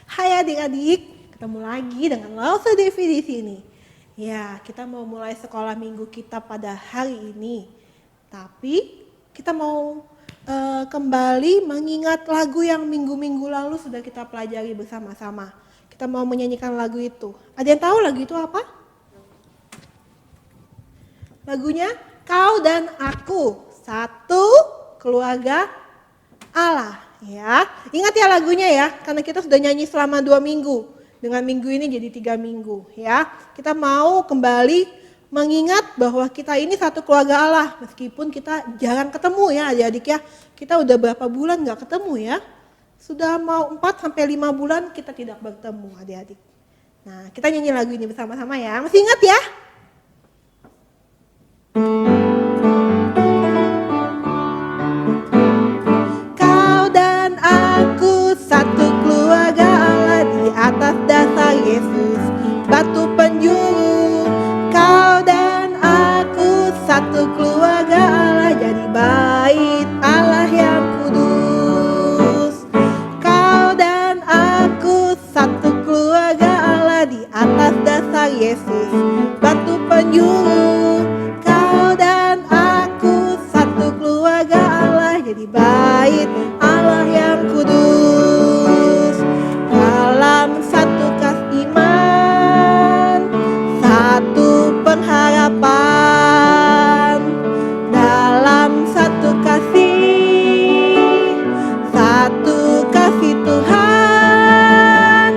Hai adik-adik, ketemu lagi dengan Lausa Devi di sini. Ya, kita mau mulai sekolah minggu kita pada hari ini. Tapi kita mau kembali mengingat lagu yang minggu-minggu lalu sudah kita pelajari bersama-sama. Kita mau menyanyikan lagu itu. Ada yang tahu lagu itu apa? Lagunya Kau dan Aku, satu keluarga Allah. Ya, ingat ya lagunya ya, karena kita sudah nyanyi selama 2 minggu. Dengan minggu ini jadi 3 minggu ya. Kita mau kembali mengingat bahwa kita ini satu keluarga Allah. Meskipun kita jarang ketemu ya adik-adik ya. Kita udah berapa bulan gak ketemu ya. Sudah mau 4-5 bulan kita tidak bertemu adik-adik. Nah, kita nyanyi lagu ini bersama-sama ya. Masih ingat ya? Kau dan aku satu keluarga Allah di atas dasar Yesus, batu penjuru. Kau dan aku satu keluarga Allah jadi bait Allah yang kudus. Kau dan aku satu keluarga Allah di atas dasar Yesus, batu penjuru. Jadi bait Allah yang kudus. Dalam satu kasih iman, satu pengharapan. Dalam satu kasih, satu kasih Tuhan.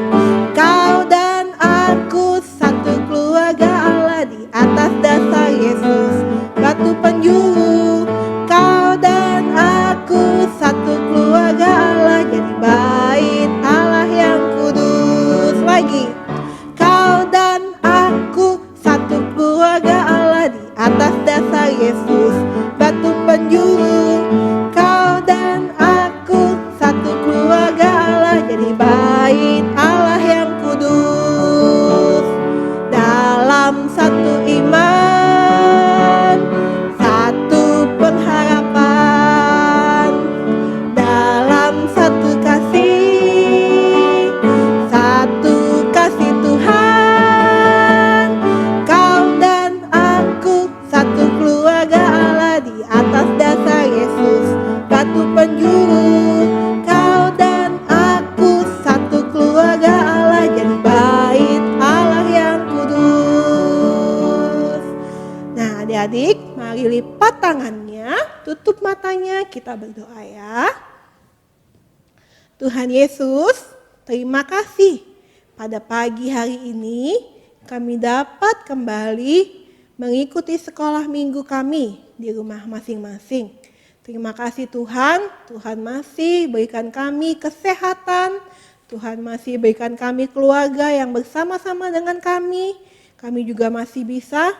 Kau dan aku satu keluarga Allah di atas dasar Yesus, batu penjuru. Kau dan aku satu keluarga Allah jadi bait Allah yang kudus. Lagi. Kau dan aku satu keluarga Allah di atas dasar Yesus, batu penjuru. Kau dan aku satu keluarga Allah jadi bait Allah yang kudus. Dalam satu iman, satu pengharapan. Dalam satu kasih, satu kasih Tuhan. Kau dan aku satu keluarga Allah di atas dasar Yesus, batu penjuru. Kau dan aku satu keluarga Allah jadi bait Allah yang kudus. Nah adik-adik, mari lipat tangannya, tutup matanya, kita berdoa ya. Tuhan Yesus, terima kasih pada pagi hari ini kami dapat kembali mengikuti sekolah minggu kami di rumah masing-masing. Terima kasih Tuhan, Tuhan masih berikan kami kesehatan, Tuhan masih berikan kami keluarga yang bersama-sama dengan kami. Kami juga masih bisa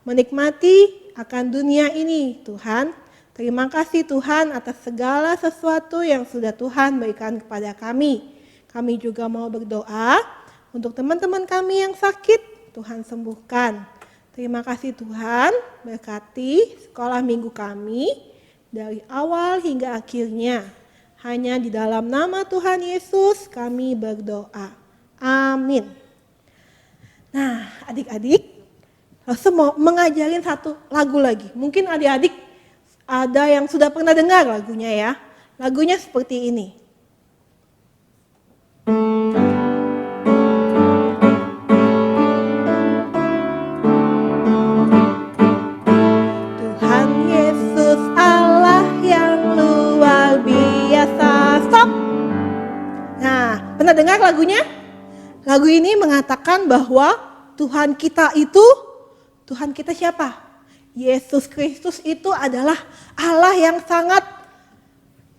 menikmati akan dunia ini Tuhan. Terima kasih Tuhan atas segala sesuatu yang sudah Tuhan berikan kepada kami. Kami juga mau berdoa untuk teman-teman kami yang sakit, Tuhan sembuhkan. Terima kasih Tuhan, berkati sekolah minggu kami dari awal hingga akhirnya. Hanya di dalam nama Tuhan Yesus kami berdoa. Amin. Nah adik-adik, saya mau mengajarin satu lagu lagi. Mungkin adik-adik ada yang sudah pernah dengar lagunya ya. Lagunya seperti ini. Tuhan Yesus Allah yang luar biasa. Stop. Nah, pernah dengar lagunya? Lagu ini mengatakan bahwa Tuhan kita siapa? Yesus Kristus itu adalah Allah yang sangat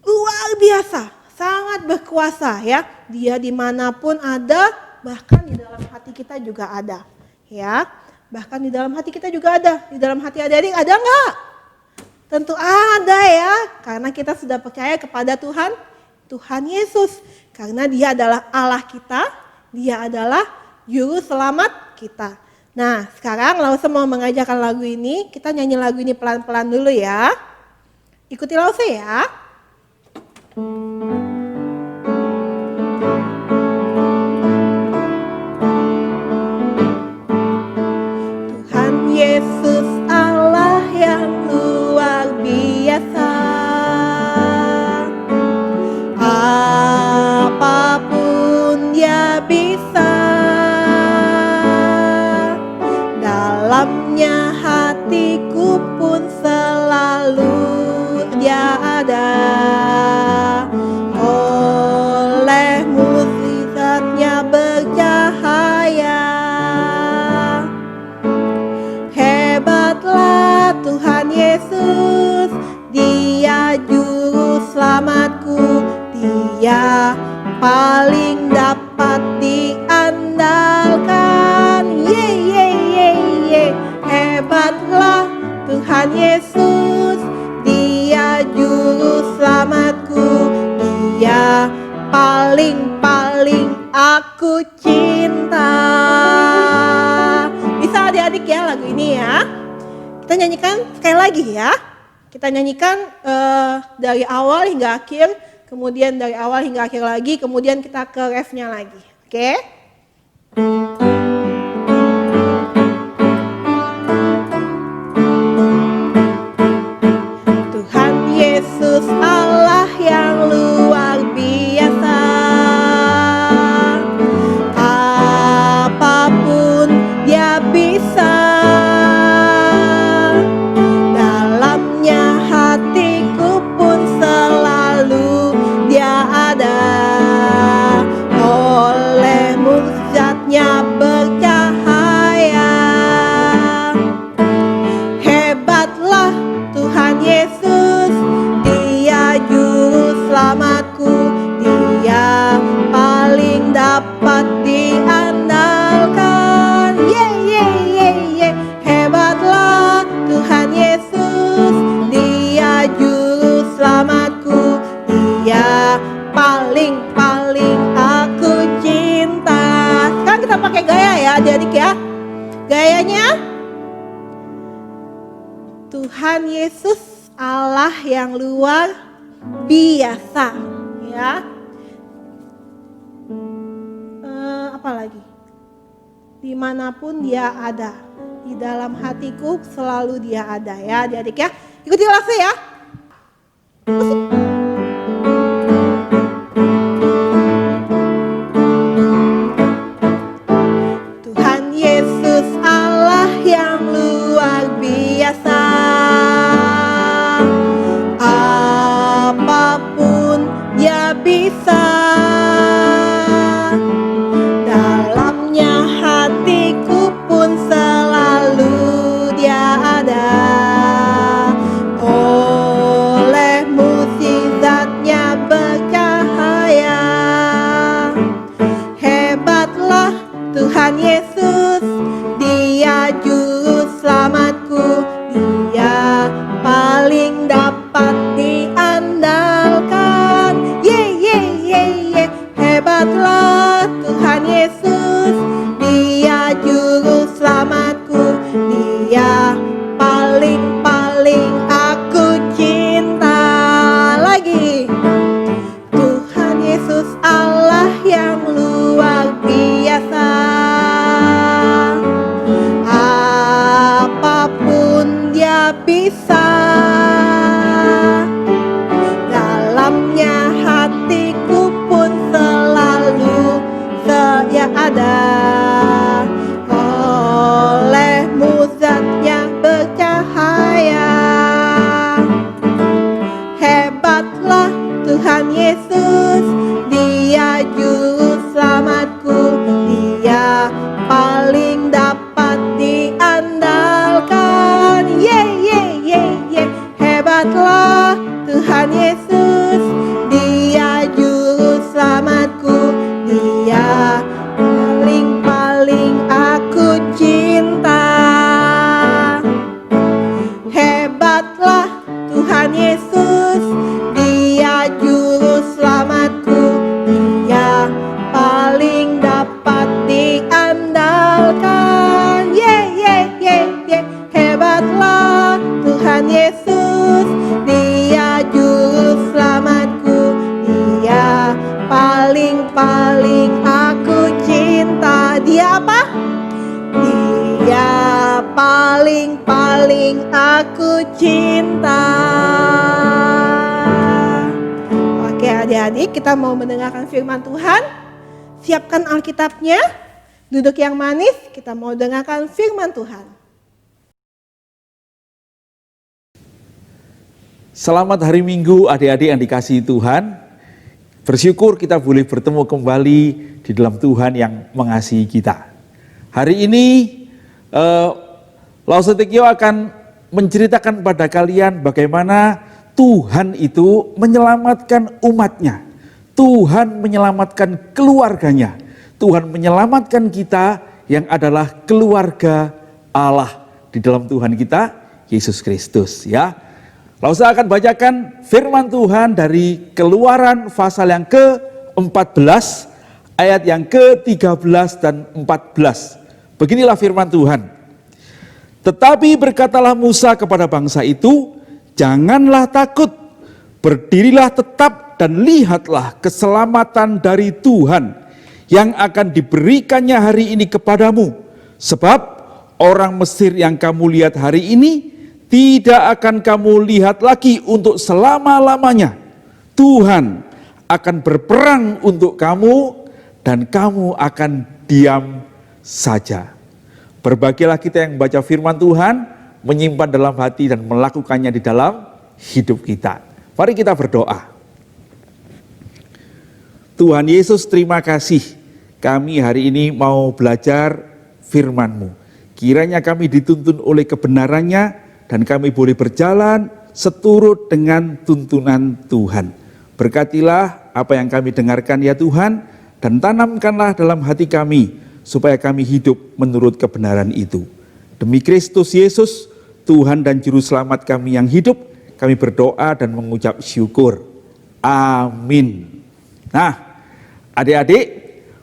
luar biasa, sangat berkuasa ya. Dia dimanapun ada, bahkan di dalam hati kita juga ada. Ya, bahkan di dalam hati kita juga ada. Di dalam hati adik-adik ada enggak? Tentu ada ya, karena kita sudah percaya kepada Tuhan Yesus. Karena dia adalah Allah kita, dia adalah juru selamat kita. Nah sekarang Lausa mau mengajarkan lagu ini, kita nyanyi lagu ini pelan-pelan dulu ya. Ikuti Lausa ya. selamatku, Dia paling dapat diandalkan. Ye ye ye ye, hebatlah Tuhan Yesus, Dia juru selamatku, Dia paling aku cinta. Bisa adik-adik ya lagu ini ya. Kita nyanyikan sekali lagi ya. Kita nyanyikan dari awal hingga akhir, kemudian dari awal hingga akhir lagi, kemudian kita ke refnya lagi. Oke? Tuhan Yesus Allah yang luar biasa, apapun Dia bisa. Dalamnya hatiku pun selalu Dia ada, oleh mukjizatnya bercahaya. Hebatlah Tuhan Yesus, Dia juru selamatku, Dia paling dapat diandalkan. Ye ye ye ye, hebatlah Tuhan Yesus, Dia juru selamatku, Dia paling aku cinta. Sekarang kita pakai gaya ya adik-adik ya. Gayanya, Tuhan Yesus Allah yang luar biasa ya. Apa lagi? Dimanapun Dia ada, di dalam hatiku selalu Dia ada ya adik-adik ya. Ikuti lagu ya. Tuhan Yesus Allah yang luar biasa, apapun Dia bisa. Dalamnya hatiku pun selalu Dia ada, oleh mukjizatnya bercahaya. Hebatlah Tuhan Yesus, Dia juru selamatku, Dia paling dapat diandalkan. Ye ye ye ye, hebatlah Tuhan Yesus, Dia juru selamatku, Dia paling aku cinta. Lagi, Tuhan Yesus Allah yang luar biasa, apapun Dia bisa. Dalamnya hatiku pun selalu Dia ada, oleh mukjizatnya bercahaya. Hebatlah Tuhan Yesus, Dia juru selamatku, Dia paling dapat diandalkan. Ye ye ye ye, hebatlah Tuhan Yesus, Dia juru selamatku, Dia paling aku cinta. Hebatlah Tuhan Yesus, Dia juru selamatku, Dia paling dapat diandalkan. Ye ye ye ye, hebatlah Tuhan Yesus, Dia juru selamatku, Dia paling aku cinta. Dia apa? Dia paling aku cinta. Oke adik-adik, kita mau mendengarkan firman Tuhan. Siapkan Alkitabnya, duduk yang manis, kita mau dengarkan firman Tuhan. Selamat hari Minggu adik-adik yang dikasihi Tuhan. Bersyukur kita boleh bertemu kembali di dalam Tuhan yang mengasihi kita. Hari ini Lausetikio akan menceritakan pada kalian bagaimana Tuhan itu menyelamatkan umatnya. Tuhan menyelamatkan keluarganya. Tuhan menyelamatkan kita yang adalah keluarga Allah di dalam Tuhan kita, Yesus Kristus, ya. Lalu saya akan bacakan firman Tuhan dari Keluaran pasal yang ke-14, ayat yang ke-13 dan 14. Beginilah firman Tuhan. Tetapi berkatalah Musa kepada bangsa itu, janganlah takut, berdirilah tetap dan lihatlah keselamatan dari Tuhan yang akan diberikannya hari ini kepadamu. Sebab orang Mesir yang kamu lihat hari ini tidak akan kamu lihat lagi untuk selama-lamanya. Tuhan akan berperang untuk kamu dan kamu akan diam saja. Berbahagialah kita yang membaca firman Tuhan, menyimpan dalam hati dan melakukannya di dalam hidup kita. Mari kita berdoa. Tuhan Yesus, terima kasih. Kami hari ini mau belajar firman-Mu. Kiranya kami dituntun oleh kebenarannya dan kami boleh berjalan seturut dengan tuntunan Tuhan. Berkatilah apa yang kami dengarkan ya Tuhan, dan tanamkanlah dalam hati kami supaya kami hidup menurut kebenaran itu. Demi Kristus Yesus, Tuhan dan Juru Selamat kami yang hidup, kami berdoa dan mengucap syukur. Amin. Nah, adik-adik,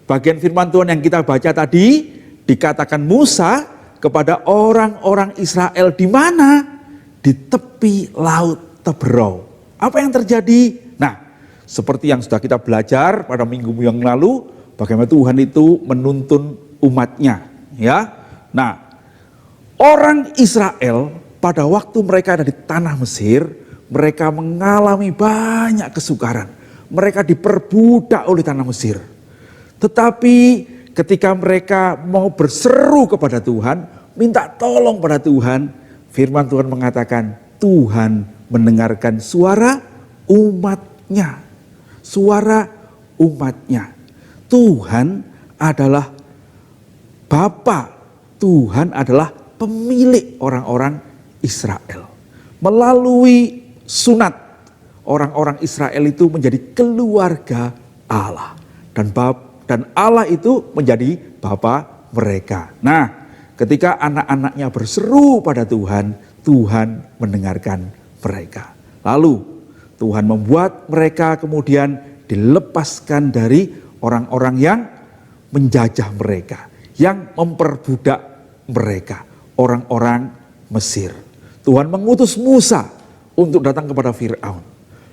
bagian firman Tuhan yang kita baca tadi dikatakan Musa kepada orang-orang Israel di mana? Di tepi laut Teberau. Apa yang terjadi? Nah, seperti yang sudah kita belajar pada minggu yang lalu, bagaimana Tuhan itu menuntun umatnya, ya. Nah, orang Israel pada waktu mereka ada di tanah Mesir, mereka mengalami banyak kesukaran. Mereka diperbudak oleh tanah Mesir. Tetapi ketika mereka mau berseru kepada Tuhan, minta tolong pada Tuhan, firman Tuhan mengatakan Tuhan mendengarkan suara umatnya. Suara umatnya. Tuhan adalah Bapa, Tuhan adalah pemilik orang-orang Israel. Melalui sunat, orang-orang Israel itu menjadi keluarga Allah. Dan Allah itu menjadi Bapa mereka. Nah, ketika anak-anaknya berseru pada Tuhan, Tuhan mendengarkan mereka. Lalu Tuhan membuat mereka kemudian dilepaskan dari orang-orang yang menjajah mereka, yang memperbudak mereka, orang-orang Mesir. Tuhan mengutus Musa untuk datang kepada Fir'aun.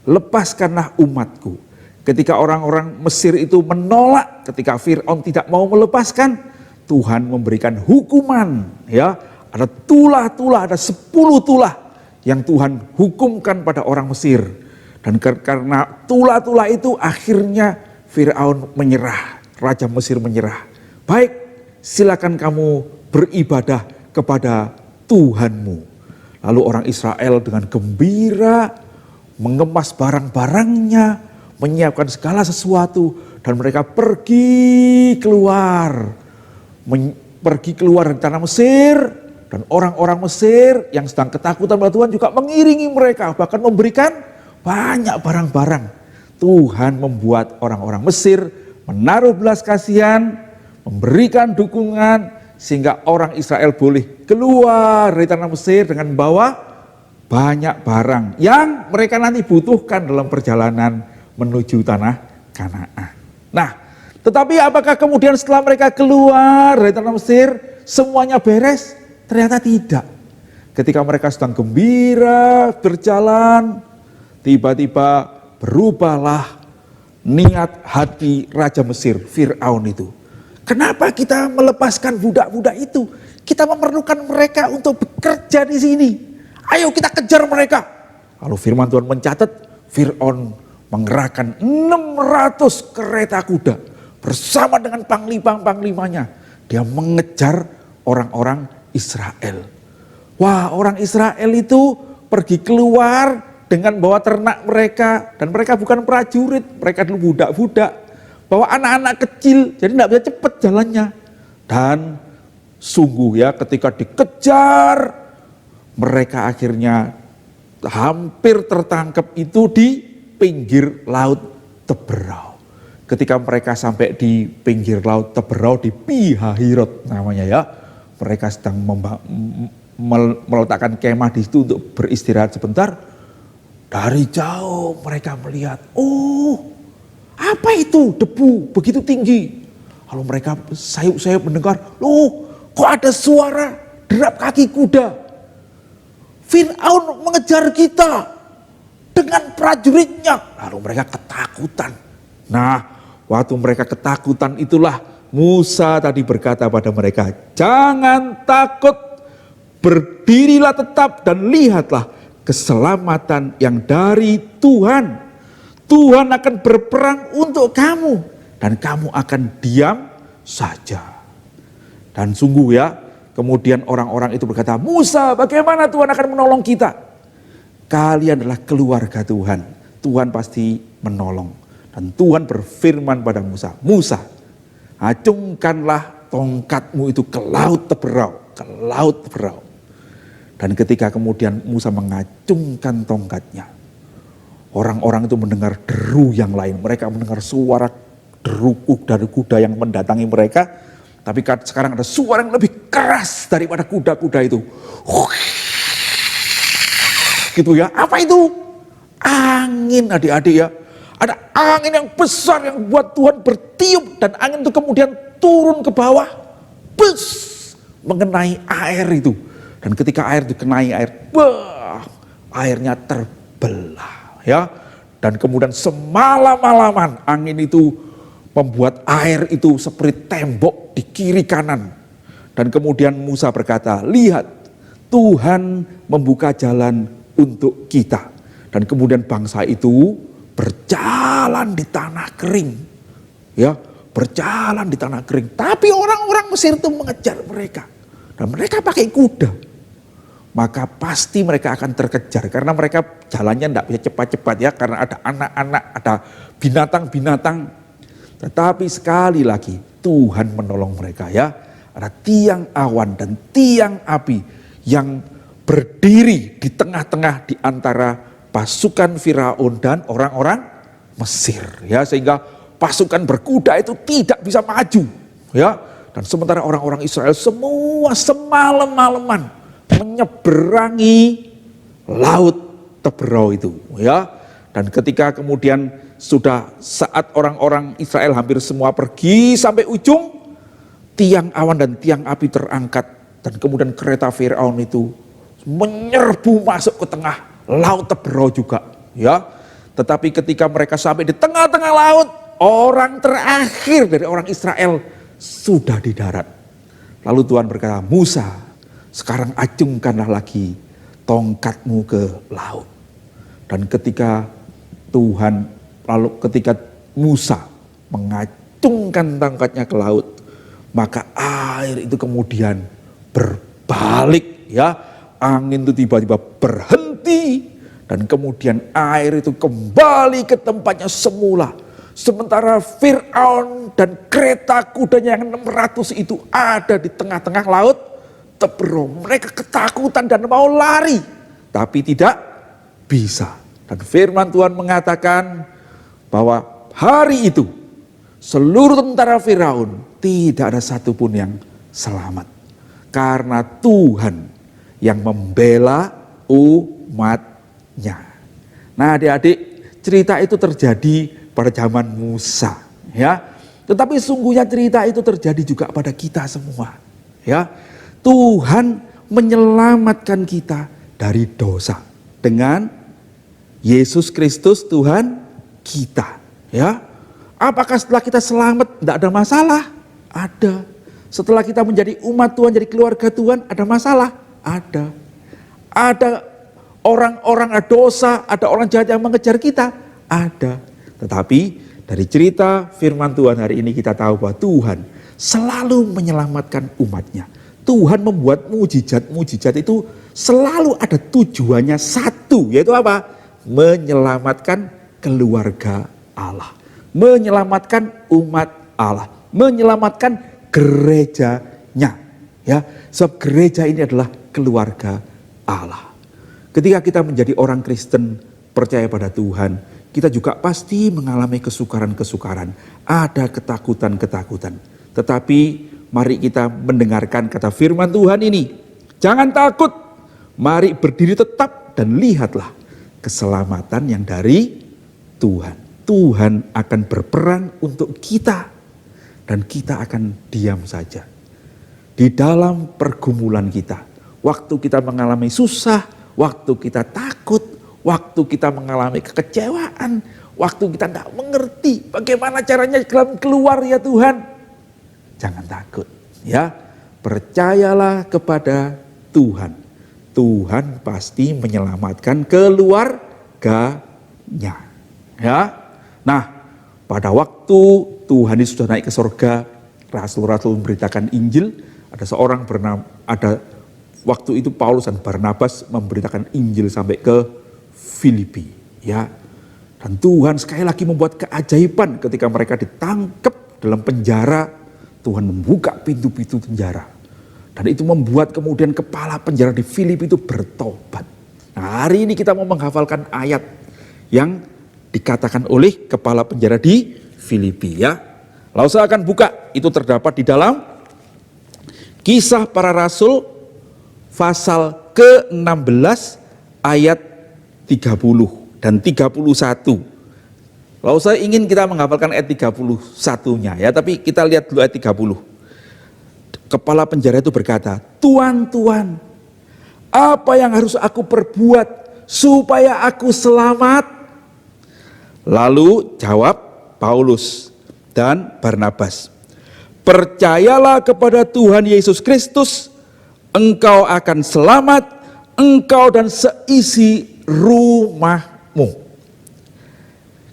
Lepaskanlah umatku. Ketika orang-orang Mesir itu menolak, ketika Fir'aun tidak mau melepaskan, Tuhan memberikan hukuman, ya. Ada tulah-tulah, ada 10 tulah yang Tuhan hukumkan pada orang Mesir. Dan karena tulah-tulah itu akhirnya Fir'aun menyerah, Raja Mesir menyerah. Baik, silakan kamu beribadah kepada Tuhanmu. Lalu orang Israel dengan gembira mengemas barang-barangnya, menyiapkan segala sesuatu, dan mereka pergi keluar dari tanah Mesir, dan orang-orang Mesir yang sedang ketakutan pada Tuhan juga mengiringi mereka, bahkan memberikan banyak barang-barang. Tuhan membuat orang-orang Mesir menaruh belas kasihan, memberikan dukungan, sehingga orang Israel boleh keluar dari tanah Mesir dengan membawa banyak barang yang mereka nanti butuhkan dalam perjalanan menuju tanah Kanaan. Nah, tetapi apakah kemudian setelah mereka keluar dari tanah Mesir semuanya beres? Ternyata tidak. Ketika mereka sedang gembira berjalan, tiba-tiba berubahlah niat hati Raja Mesir, Fir'aun itu. Kenapa kita melepaskan budak-budak itu? Kita memerlukan mereka untuk bekerja di sini. Ayo kita kejar mereka. Lalu firman Tuhan mencatat, Fir'aun mengerahkan 600 kereta kuda bersama dengan panglima-panglimanya. Dia mengejar orang-orang Israel. Wah, orang Israel itu pergi keluar dengan bawa ternak mereka. Dan mereka bukan prajurit, mereka dulu budak-budak. Bawa anak-anak kecil, jadi tidak bisa cepat jalannya. Dan sungguh ya, ketika dikejar, mereka akhirnya hampir tertangkap itu di pinggir laut Teberau. Ketika mereka sampai di pinggir laut Teberau di Pihahirot namanya ya, mereka sedang meletakkan kemah di situ untuk beristirahat sebentar. Dari jauh mereka melihat, oh apa itu debu begitu tinggi. Lalu mereka sayup-sayup mendengar, loh kok ada suara derap kaki kuda. Fir'aun mengejar kita dengan prajuritnya. Lalu mereka ketakutan. Nah, waktu mereka ketakutan itulah Musa tadi berkata pada mereka, jangan takut, berdirilah tetap dan lihatlah keselamatan yang dari Tuhan. Tuhan akan berperang untuk kamu dan kamu akan diam saja. Dan sungguh ya, kemudian orang-orang itu berkata, Musa, bagaimana Tuhan akan menolong kita? Kalian adalah keluarga Tuhan. Tuhan pasti menolong. Dan Tuhan berfirman pada Musa, Musa, acungkanlah tongkatmu itu ke laut Teberau, ke laut Teberau. Dan ketika kemudian Musa mengacungkan tongkatnya, orang-orang itu mendengar deru yang lain. Mereka mendengar suara deru dari kuda yang mendatangi mereka. Tapi sekarang ada suara yang lebih keras daripada kuda-kuda itu. Gitu ya, apa itu? Angin adik-adik ya. Ada angin yang besar yang buat Tuhan bertiup. Dan angin itu kemudian turun ke bawah. Bus, mengenai air itu. Dan ketika air dikenai air, airnya terbelah ya. Dan kemudian semalam-malaman angin itu membuat air itu seperti tembok di kiri kanan. Dan kemudian Musa berkata, lihat Tuhan membuka jalan untuk kita. Dan kemudian bangsa itu berjalan di tanah kering. Ya, berjalan di tanah kering. Tapi orang-orang Mesir itu mengejar mereka. Dan mereka pakai kuda. Maka pasti mereka akan terkejar karena mereka jalannya tidak bisa cepat-cepat ya, karena ada anak-anak, ada binatang-binatang. Tetapi sekali lagi Tuhan menolong mereka ya. Ada tiang awan dan tiang api yang berdiri di tengah-tengah di antara pasukan Firaun dan orang-orang Mesir ya, sehingga pasukan berkuda itu tidak bisa maju ya. Dan sementara orang-orang Israel semua semalam-malaman menyeberangi laut Teberau itu ya. Dan ketika kemudian sudah saat orang-orang Israel hampir semua pergi sampai ujung, tiang awan dan tiang api terangkat dan kemudian kereta Firaun itu menyerbu masuk ke tengah laut Teberau juga ya. Tetapi ketika mereka sampai di tengah-tengah laut, orang terakhir dari orang Israel sudah di darat. Lalu Tuhan berkata, Musa, sekarang acungkanlah lagi tongkatmu ke laut. Dan ketika ketika Musa mengacungkan tongkatnya ke laut, maka air itu kemudian berbalik ya. Angin itu tiba-tiba berhenti dan kemudian air itu kembali ke tempatnya semula. Sementara Fir'aun dan kereta kudanya yang 600 itu ada di tengah-tengah laut Teberau. Mereka ketakutan dan mau lari, tapi tidak bisa. Dan firman Tuhan mengatakan bahwa hari itu seluruh tentara Firaun tidak ada satupun yang selamat. Karena Tuhan yang membela umatnya. Nah adik-adik, cerita itu terjadi pada zaman Musa ya. Tetapi sungguhnya cerita itu terjadi juga pada kita semua ya. Tuhan menyelamatkan kita dari dosa dengan Yesus Kristus Tuhan kita ya. Apakah setelah kita selamat tidak ada masalah? Ada. Setelah kita menjadi umat Tuhan, jadi keluarga Tuhan, ada masalah? Ada. Ada orang-orang ada dosa, ada orang jahat yang mengejar kita? Ada. Tetapi dari cerita firman Tuhan hari ini kita tahu bahwa Tuhan selalu menyelamatkan umatnya. Tuhan membuat mujizat-mujizat itu selalu ada tujuannya satu, yaitu apa? Menyelamatkan keluarga Allah, menyelamatkan umat Allah, menyelamatkan gerejanya. Ya, sebab gereja ini adalah keluarga Allah. Ketika kita menjadi orang Kristen, percaya pada Tuhan, kita juga pasti mengalami kesukaran-kesukaran, ada ketakutan-ketakutan. Tetapi mari kita mendengarkan kata firman Tuhan ini. Jangan takut, mari berdiri tetap dan lihatlah keselamatan yang dari Tuhan. Tuhan akan berperan untuk kita dan kita akan diam saja. Di dalam pergumulan kita, waktu kita mengalami susah, waktu kita takut, waktu kita mengalami kekecewaan, waktu kita tidak mengerti bagaimana caranya keluar ya Tuhan. Jangan takut ya, percayalah kepada Tuhan. Tuhan pasti menyelamatkan keluarganya. Ya, nah pada waktu Tuhan Yesus sudah naik ke surga, rasul-rasul memberitakan Injil. Ada waktu itu Paulus dan Barnabas memberitakan Injil sampai ke Filipi, ya. Dan Tuhan sekali lagi membuat keajaiban ketika mereka ditangkap dalam penjara. Tuhan membuka pintu-pintu penjara. Dan itu membuat kemudian kepala penjara di Filipi itu bertobat. Nah, hari ini kita mau menghafalkan ayat yang dikatakan oleh kepala penjara di Filipi, ya. Lalu saya akan buka, itu terdapat di dalam Kisah Para Rasul pasal ke-16 ayat 30 dan 31. Lalu saya ingin kita menghafalkan ayat 31-nya ya, tapi kita lihat dulu ayat 30. Kepala penjara itu berkata, "Tuan, Tuan, apa yang harus aku perbuat supaya aku selamat?" Lalu jawab Paulus dan Barnabas, "Percayalah kepada Tuhan Yesus Kristus, engkau akan selamat, engkau dan seisi rumahmu."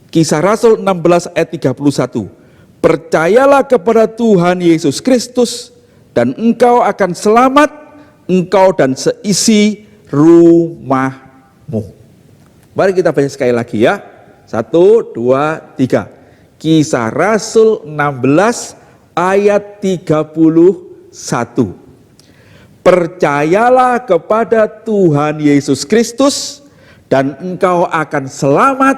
Kisah Rasul 16 ayat 31. "Percayalah kepada Tuhan Yesus Kristus dan engkau akan selamat, engkau dan seisi rumahmu." Mari kita baca sekali lagi ya. 1, 2, 3. Kisah Rasul 16 ayat 31. "Percayalah kepada Tuhan Yesus Kristus dan engkau akan selamat,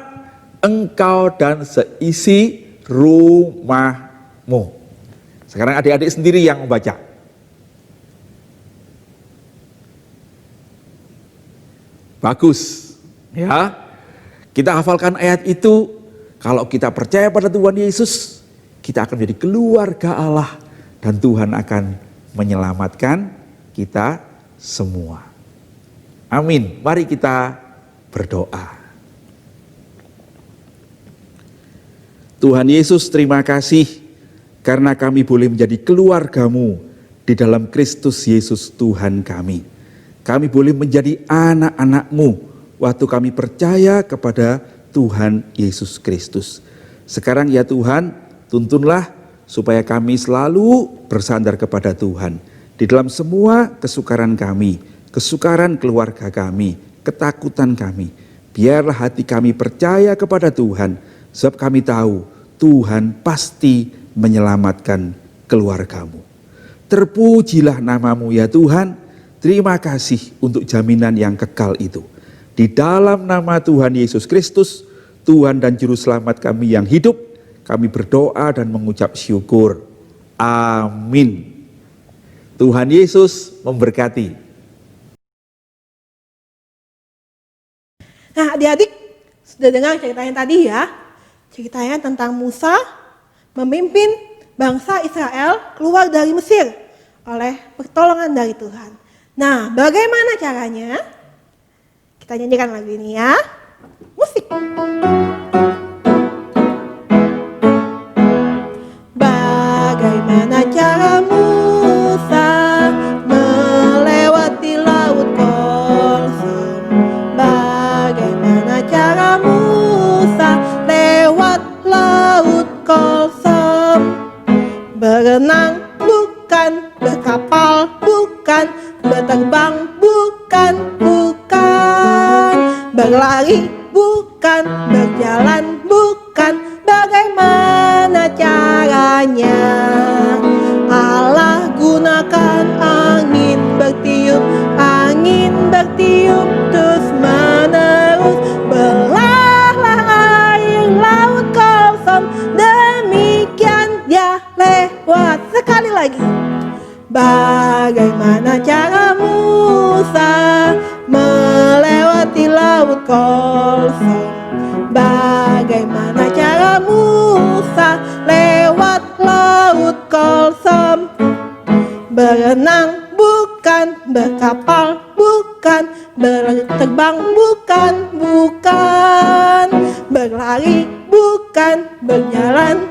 engkau dan seisi rumahmu." Sekarang adik-adik sendiri yang membaca. Bagus. Ya. Kita hafalkan ayat itu. Kalau kita percaya pada Tuhan Yesus, kita akan menjadi keluarga Allah dan Tuhan akan menyelamatkan kita semua. Amin. Mari kita berdoa. Tuhan Yesus, terima kasih karena kami boleh menjadi keluarga-Mu di dalam Kristus Yesus Tuhan kami. Kami boleh menjadi anak-anak-Mu waktu kami percaya kepada Tuhan Yesus Kristus. Sekarang ya Tuhan, tuntunlah supaya kami selalu bersandar kepada Tuhan. Di dalam semua kesukaran kami, kesukaran keluarga kami, ketakutan kami, biarlah hati kami percaya kepada Tuhan, sebab kami tahu Tuhan pasti menyelamatkan keluarga-Mu. Terpujilah nama-Mu ya Tuhan, terima kasih untuk jaminan yang kekal itu. Di dalam nama Tuhan Yesus Kristus, Tuhan dan Juru Selamat kami yang hidup, kami berdoa dan mengucap syukur. Amin. Tuhan Yesus memberkati. Nah, adik-adik sudah dengar ceritanya tadi ya. Ceritanya tentang Musa memimpin bangsa Israel keluar dari Mesir oleh pertolongan dari Tuhan. Nah, bagaimana caranya? Kita nyanyikan lagu ini ya. Musik. Bagaimana cara Musa melewati laut Kolsum? Bagaimana cara Musa lewat laut Kolsum? Berenang bukan, berkapal bukan, berterbang bukan, berlari bukan, berjalan bukan, bagaimana caranya? Allah gunakan angin bertiup terus Bagaimana cara Musa melewati laut kosong? Bagaimana cara Musa lewat laut kosong? Berenang bukan, berkapal bukan, berterbang bukan, berlari bukan, berjalan